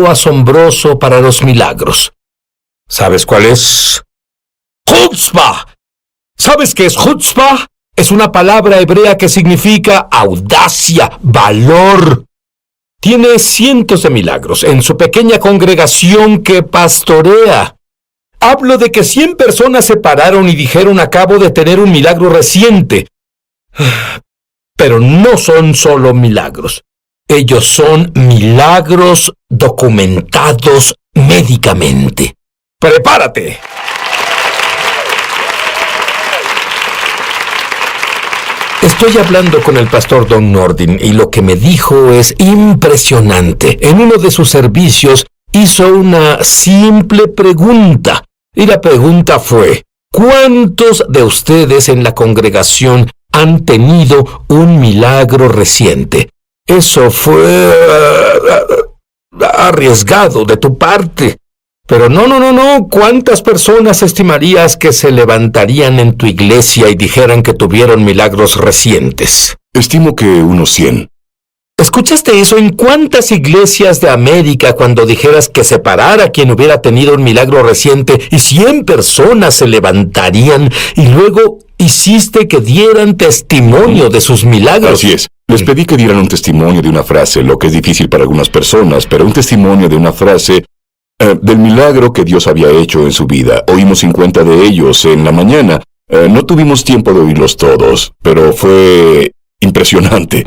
asombroso para los milagros. ¿Sabes cuál es? ¡Chutzpah! ¿Sabes qué es chutzpah? Es una palabra hebrea que significa audacia, valor. Tiene cientos de milagros en su pequeña congregación que pastorea. Hablo de que 100 personas se pararon y dijeron: acabo de tener un milagro reciente. Pero no son solo milagros. Ellos son milagros documentados médicamente. ¡Prepárate! Estoy hablando con el pastor Don Nordin y lo que me dijo es impresionante. En uno de sus servicios hizo una simple pregunta. Y la pregunta fue: ¿cuántos de ustedes en la congregación han tenido un milagro reciente? Eso fue arriesgado de tu parte. Pero no. ¿Cuántas personas estimarías que se levantarían en tu iglesia y dijeran que tuvieron milagros recientes? Estimo que unos 100. ¿Escuchaste eso? ¿En cuántas iglesias de América cuando dijeras que se parara quien hubiera tenido un milagro reciente y 100 personas se levantarían y luego hiciste que dieran testimonio de sus milagros? Así es. Les pedí que dieran un testimonio de una frase, lo que es difícil para algunas personas, pero un testimonio de una frase del milagro que Dios había hecho en su vida. Oímos 50 de ellos en la mañana. No tuvimos tiempo de oírlos todos, pero fue impresionante.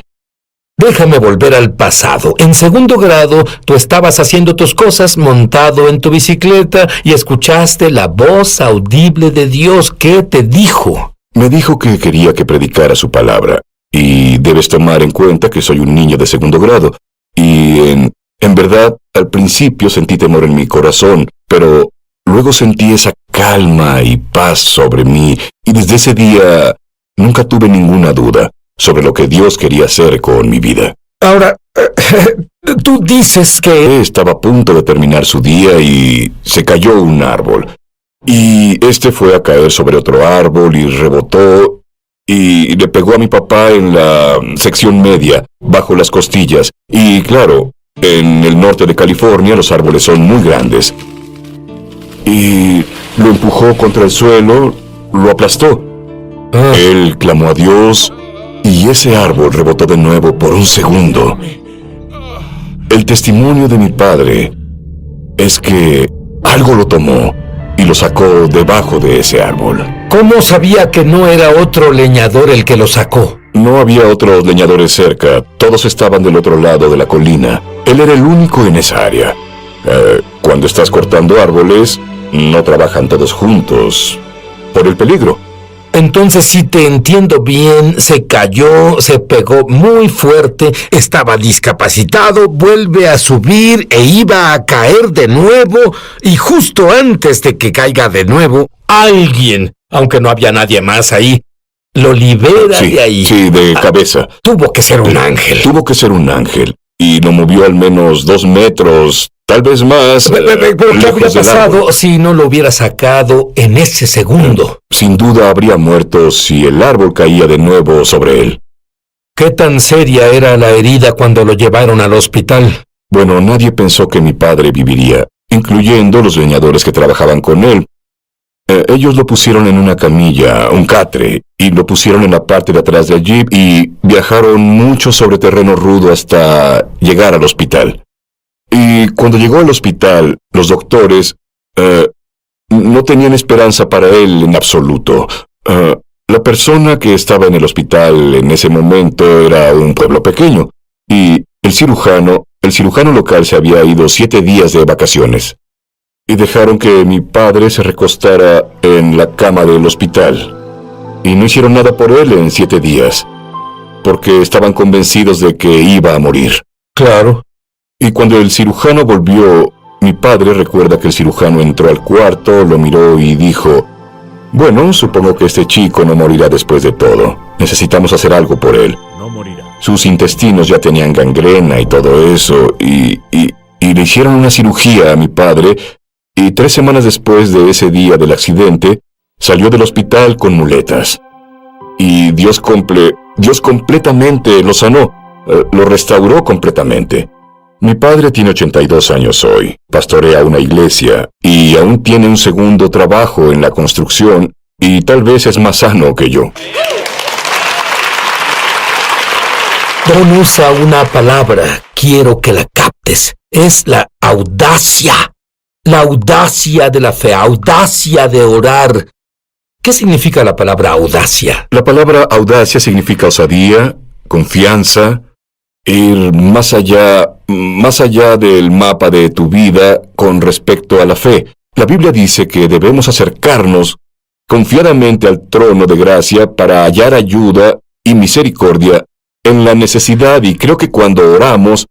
Déjame volver al pasado. En segundo grado, tú estabas haciendo tus cosas montado en tu bicicleta y escuchaste la voz audible de Dios. ¿Qué te dijo? Me dijo que quería que predicara su palabra. Y debes tomar en cuenta que soy un niño de segundo grado. Y en verdad, al principio sentí temor en mi corazón, pero luego sentí esa calma y paz sobre mí. Y desde ese día nunca tuve ninguna duda sobre lo que Dios quería hacer con mi vida. Ahora, tú dices que... Estaba a punto de terminar su día y se cayó un árbol. Y este fue a caer sobre otro árbol y rebotó y le pegó a mi papá en la sección media, bajo las costillas. Y claro, en el norte de California los árboles son muy grandes. Y lo empujó contra el suelo, lo aplastó. Él clamó a Dios y ese árbol rebotó de nuevo por un segundo. El testimonio de mi padre es que algo lo tomó y lo sacó debajo de ese árbol. ¿Cómo sabía que no era otro leñador el que lo sacó? No había otros leñadores cerca, todos estaban del otro lado de la colina. Él era el único en esa área. Cuando estás cortando árboles, no trabajan todos juntos, por el peligro. Entonces, si te entiendo bien, se cayó, se pegó muy fuerte, estaba discapacitado, vuelve a subir e iba a caer de nuevo, y justo antes de que caiga de nuevo, alguien, aunque no había nadie más ahí, lo libera de ahí. Sí, de cabeza. Tuvo que ser un ángel. Tuvo que ser un ángel. Y lo movió al menos 2 metros, tal vez más. ¿Pero qué habría pasado si no lo hubiera sacado en ese segundo? Sin duda habría muerto si el árbol caía de nuevo sobre él. ¿Qué tan seria era la herida cuando lo llevaron al hospital? Bueno, nadie pensó que mi padre viviría, incluyendo los leñadores que trabajaban con él. Ellos lo pusieron en una camilla, un catre, y lo pusieron en la parte de atrás del jeep y viajaron mucho sobre terreno rudo hasta llegar al hospital. Y cuando llegó al hospital, los doctores no tenían esperanza para él en absoluto. La persona que estaba en el hospital en ese momento era un pueblo pequeño, y el cirujano local se había ido 7 días de vacaciones. Y dejaron que mi padre se recostara en la cama del hospital. Y no hicieron nada por él en 7 días, porque estaban convencidos de que iba a morir. Claro. Y cuando el cirujano volvió, mi padre recuerda que el cirujano entró al cuarto, lo miró y dijo: bueno, supongo que este chico no morirá después de todo. Necesitamos hacer algo por él. No morirá. Sus intestinos ya tenían gangrena y todo eso, y le hicieron una cirugía a mi padre. Y 3 semanas después de ese día del accidente, salió del hospital con muletas. Y Dios completamente lo sanó, lo restauró completamente. Mi padre tiene 82 años hoy, pastorea una iglesia y aún tiene un segundo trabajo en la construcción y tal vez es más sano que yo. Don usa una palabra, quiero que la captes. Es la audacia. La audacia de la fe, audacia de orar. ¿Qué significa la palabra audacia? La palabra audacia significa osadía, confianza, ir más allá del mapa de tu vida con respecto a la fe. La Biblia dice que debemos acercarnos confiadamente al trono de gracia para hallar ayuda y misericordia en la necesidad, y creo que cuando oramos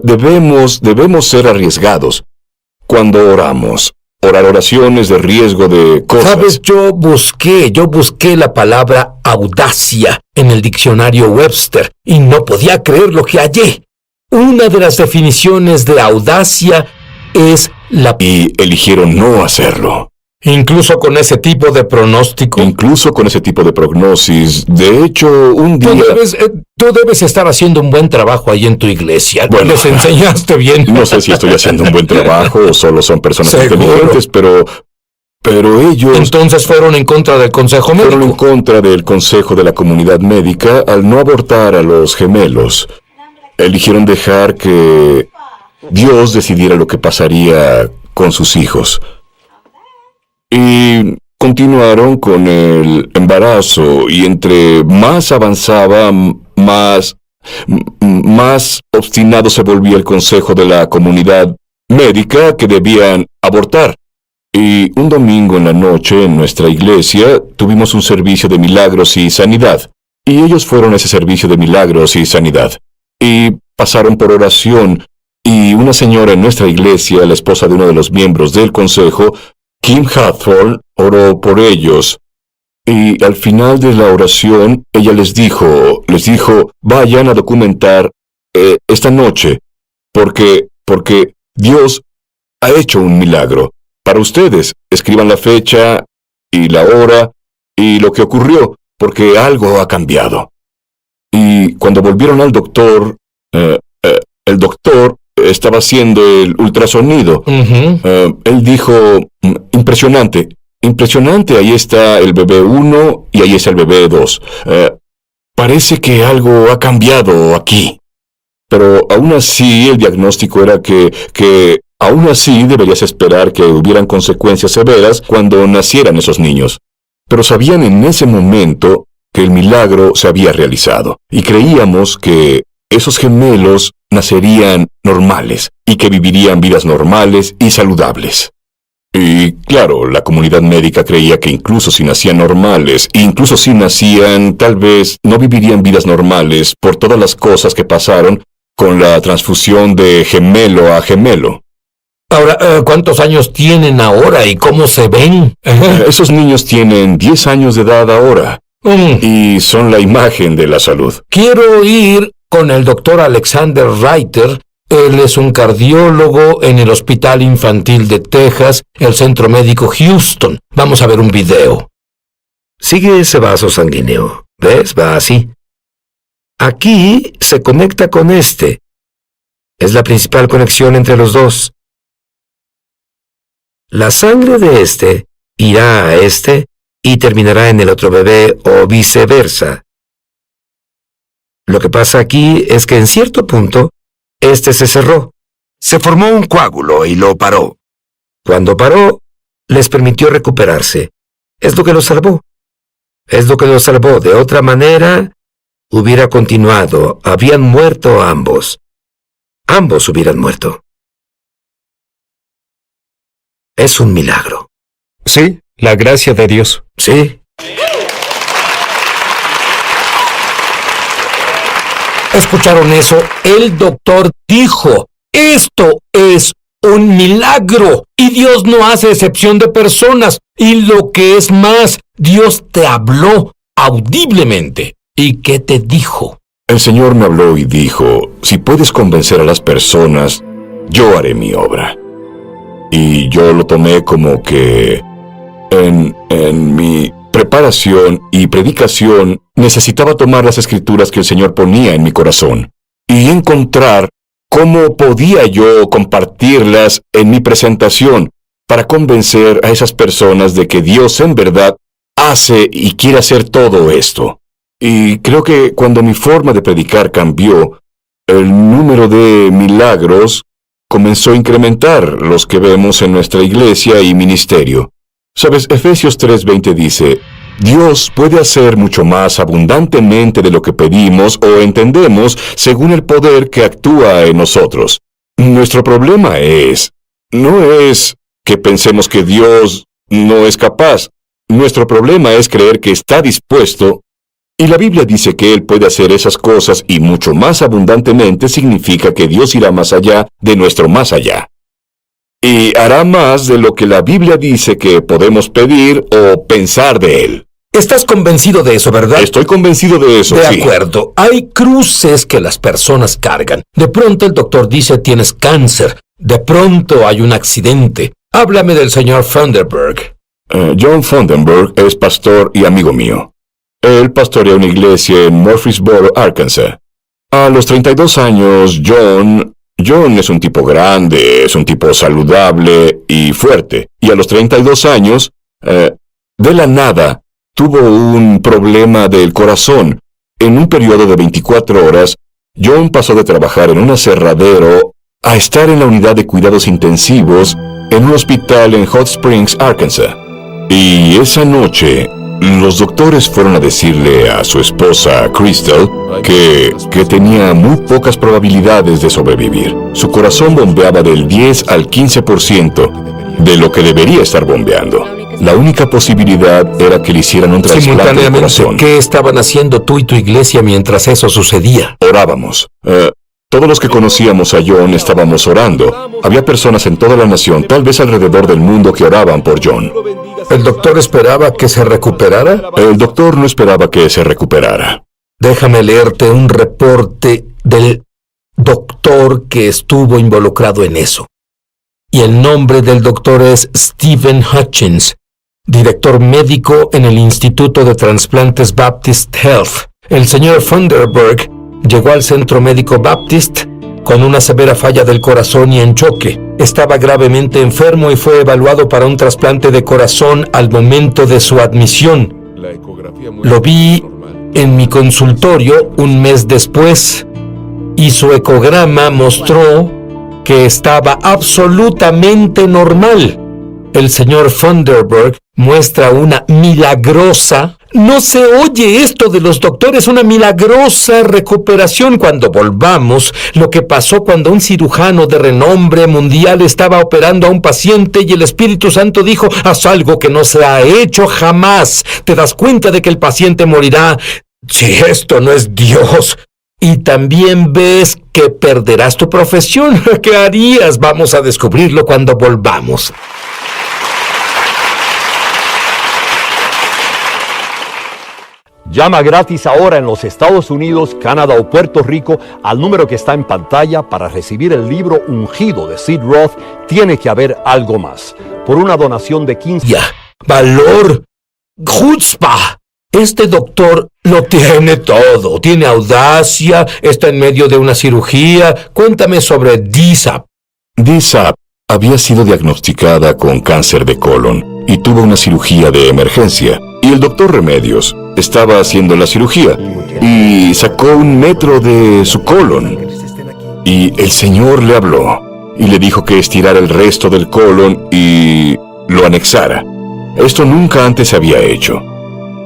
debemos ser arriesgados. Cuando oramos, orar oraciones de riesgo de cosas. Sabes, yo busqué la palabra audacia en el diccionario Webster y no podía creer lo que hallé. Una de las definiciones de audacia es y eligieron no hacerlo. Incluso con ese tipo de pronóstico. Incluso con ese tipo de prognosis. De hecho, un día... Tú debes estar haciendo un buen trabajo ahí en tu iglesia. Bueno, les enseñaste bien. No sé si estoy haciendo un buen trabajo o solo son personas inteligentes, pero ellos... Entonces fueron en contra del consejo médico. Fueron en contra del consejo de la comunidad médica al no abortar a los gemelos. Eligieron dejar que Dios decidiera lo que pasaría con sus hijos. Y continuaron con el embarazo, y entre más avanzaba, más obstinado se volvía el consejo de la comunidad médica que debían abortar. Y un domingo en la noche en nuestra iglesia tuvimos un servicio de milagros y sanidad. Y ellos fueron a ese servicio de milagros y sanidad. Y pasaron por oración, y una señora en nuestra iglesia, la esposa de uno de los miembros del consejo, Kim Hathorne, oró por ellos, y al final de la oración ella les dijo, vayan a documentar esta noche, porque Dios ha hecho un milagro. Para ustedes, escriban la fecha y la hora y lo que ocurrió, porque algo ha cambiado. Y cuando volvieron al doctor, el doctor estaba haciendo el ultrasonido. Él dijo, impresionante, ahí está el bebé 1 y ahí está el bebé 2. Parece que algo ha cambiado aquí. Pero aún así el diagnóstico era que aún así deberías esperar que hubieran consecuencias severas cuando nacieran esos niños. Pero sabían en ese momento que el milagro se había realizado, y creíamos que esos gemelos nacerían normales y que vivirían vidas normales y saludables. Y claro, la comunidad médica creía que incluso si nacían normales, incluso si nacían, tal vez no vivirían vidas normales por todas las cosas que pasaron con la transfusión de gemelo a gemelo. Ahora, ¿cuántos años tienen ahora y cómo se ven? Esos niños tienen 10 años de edad ahora y son la imagen de la salud. Quiero ir con el doctor Alexander Reiter. Él es un cardiólogo en el Hospital Infantil de Texas, el Centro Médico Houston. Vamos a ver un video. Sigue ese vaso sanguíneo. ¿Ves? Va así. Aquí se conecta con este. Es la principal conexión entre los dos. La sangre de este irá a este y terminará en el otro bebé o viceversa. Lo que pasa aquí es que en cierto punto, este se cerró. Se formó un coágulo y lo paró. Cuando paró, les permitió recuperarse. Es lo que lo salvó. De otra manera, hubiera continuado. Habían muerto ambos. Ambos hubieran muerto. Es un milagro. Sí, la gracia de Dios. Sí. ¿Escucharon eso? El doctor dijo, esto es un milagro. Y Dios no hace excepción de personas. Y lo que es más, Dios te habló audiblemente. ¿Y qué te dijo? El Señor me habló y dijo, si puedes convencer a las personas, yo haré mi obra. Y yo lo tomé como que en mi preparación y predicación necesitaba tomar las escrituras que el Señor ponía en mi corazón y encontrar ¿cómo podía yo compartirlas en mi presentación para convencer a esas personas de que Dios en verdad hace y quiere hacer todo esto? Y creo que cuando mi forma de predicar cambió, el número de milagros comenzó a incrementar, los que vemos en nuestra iglesia y ministerio. Sabes, Efesios 3:20 dice, Dios puede hacer mucho más abundantemente de lo que pedimos o entendemos según el poder que actúa en nosotros. Nuestro problema no es que pensemos que Dios no es capaz. Nuestro problema es creer que está dispuesto. Y la Biblia dice que Él puede hacer esas cosas y mucho más abundantemente significa que Dios irá más allá de nuestro más allá. Y hará más de lo que la Biblia dice que podemos pedir o pensar de Él. ¿Estás convencido de eso, verdad? Estoy convencido de eso, De sí. acuerdo. Hay cruces que las personas cargan. De pronto el doctor dice tienes cáncer. De pronto hay un accidente. Háblame del señor Funderburg. John Funderburg es pastor y amigo mío. Él pastorea una iglesia en Murfreesboro, Arkansas. A los 32 años, John es un tipo grande, es un tipo saludable y fuerte. Y a los 32 años, de la nada, tuvo un problema del corazón. En un periodo de 24 horas, John pasó de trabajar en un aserradero a estar en la unidad de cuidados intensivos en un hospital en Hot Springs, Arkansas. Y esa noche, los doctores fueron a decirle a su esposa, Crystal, que tenía muy pocas probabilidades de sobrevivir. Su corazón bombeaba del 10 al 15% de lo que debería estar bombeando. La única posibilidad era que le hicieran un trasplante de corazón. ¿Qué estaban haciendo tú y tu iglesia mientras eso sucedía? Orábamos. Todos los que conocíamos a John estábamos orando. Había personas en toda la nación, tal vez alrededor del mundo, que oraban por John. ¿El doctor esperaba que se recuperara? El doctor no esperaba que se recuperara. Déjame leerte un reporte del doctor que estuvo involucrado en eso. Y el nombre del doctor es Stephen Hutchins, director médico en el Instituto de Trasplantes Baptist Health. El señor Funderburg llegó al centro médico Baptist con una severa falla del corazón y en choque. Estaba gravemente enfermo y fue evaluado para un trasplante de corazón al momento de su admisión. Lo vi en mi consultorio un mes después y su ecograma mostró que estaba absolutamente normal. El señor Funderburg muestra una milagrosa, no se oye esto de los doctores, una milagrosa recuperación. Cuando volvamos, lo que pasó cuando un cirujano de renombre mundial estaba operando a un paciente y el Espíritu Santo dijo, haz algo que no se ha hecho jamás. Te das cuenta de que el paciente morirá. Si esto no es Dios. Y también ves que perderás tu profesión. ¿Qué harías? Vamos a descubrirlo cuando volvamos. Llama gratis ahora en los Estados Unidos, Canadá o Puerto Rico al número que está en pantalla para recibir el libro Ungido de Sid Roth. Tiene que haber algo más. Por una donación de 15... Valor. Chutzpah. Este doctor lo tiene todo. Tiene audacia, está en medio de una cirugía. Cuéntame sobre DSAP. DSAP había sido diagnosticada con cáncer de colon y tuvo una cirugía de emergencia. Y el doctor Remedios estaba haciendo la cirugía y sacó 1 metro de su colon. Y el Señor le habló y le dijo que estirara el resto del colon y lo anexara. Esto nunca antes se había hecho.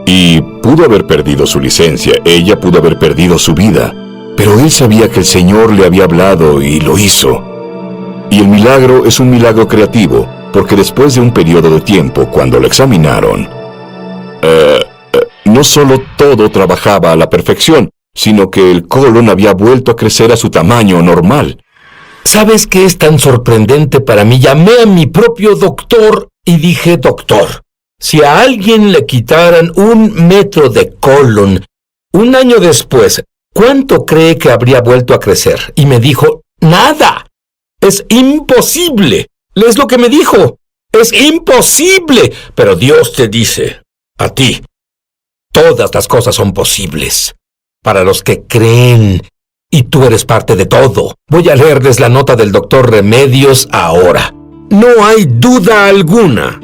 Y pudo haber perdido su licencia, ella pudo haber perdido su vida, pero él sabía que el Señor le había hablado y lo hizo. Y el milagro es un milagro creativo, porque después de un periodo de tiempo, cuando lo examinaron, no solo todo trabajaba a la perfección, sino que el colon había vuelto a crecer a su tamaño normal. ¿Sabes qué es tan sorprendente para mí? Llamé a mi propio doctor y dije, doctor, si a alguien le quitaran 1 metro de colon, 1 año después, ¿cuánto cree que habría vuelto a crecer? Y me dijo, nada. Es imposible. Es lo que me dijo. Es imposible. Pero Dios te dice, a ti, todas las cosas son posibles para los que creen. y tú eres parte de todo. Voy a leerles la nota del doctor Remedios ahora. No hay duda alguna.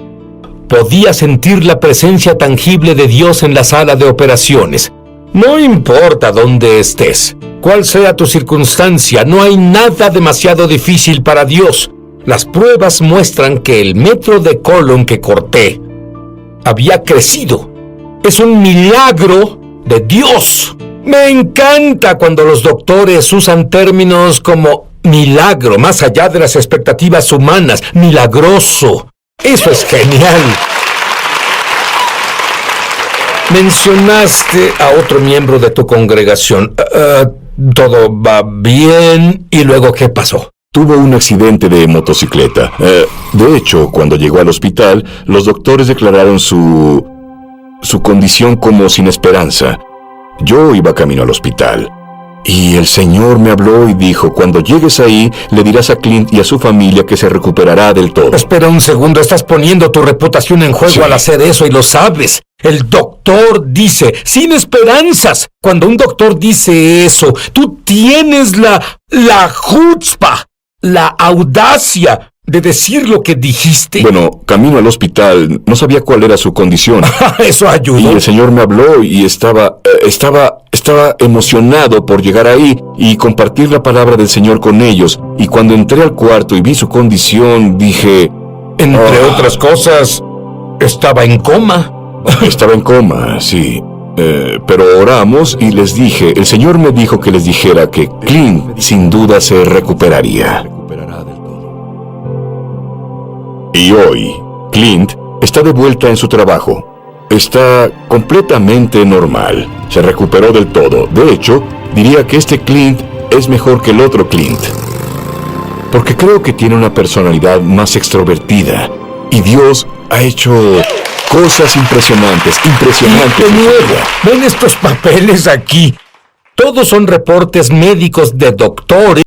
Podía sentir la presencia tangible de Dios en la sala de operaciones. No importa dónde estés, cuál sea tu circunstancia, no hay nada demasiado difícil para Dios. Las pruebas muestran que el metro de colon que corté había crecido. Es un milagro de Dios. Me encanta cuando los doctores usan términos como milagro, más allá de las expectativas humanas. Milagroso. Eso es genial. Mencionaste a otro miembro de tu congregación. ¿Todo va bien? ¿Y luego qué pasó? Tuvo un accidente de motocicleta. De hecho, cuando llegó al hospital, los doctores declararon su condición como sin esperanza. Yo iba camino al hospital. Y el Señor me habló y dijo, cuando llegues ahí, le dirás a Clint y a su familia que se recuperará del todo. Espera un segundo, estás poniendo tu reputación en juego al hacer eso y lo sabes. El doctor dice, sin esperanzas. Cuando un doctor dice eso, tú tienes la chutzpah, la audacia de decir lo que dijiste. Bueno, camino al hospital, no sabía cuál era su condición. Eso ayudó. Y el Señor me habló y estaba emocionado por llegar ahí y compartir la palabra del Señor con ellos. Y cuando entré al cuarto y vi su condición, dije... Entre otras cosas, estaba en coma. Estaba en coma, sí. Pero oramos y les dije, el Señor me dijo que les dijera que Clint sin duda se recuperaría. Y hoy, Clint está de vuelta en su trabajo. Está completamente normal. Se recuperó del todo. De hecho, diría que este Clint es mejor que el otro Clint. Porque creo que tiene una personalidad más extrovertida. Y Dios ha hecho cosas impresionantes. De nuevo, ven estos papeles aquí. Todos son reportes médicos de doctores.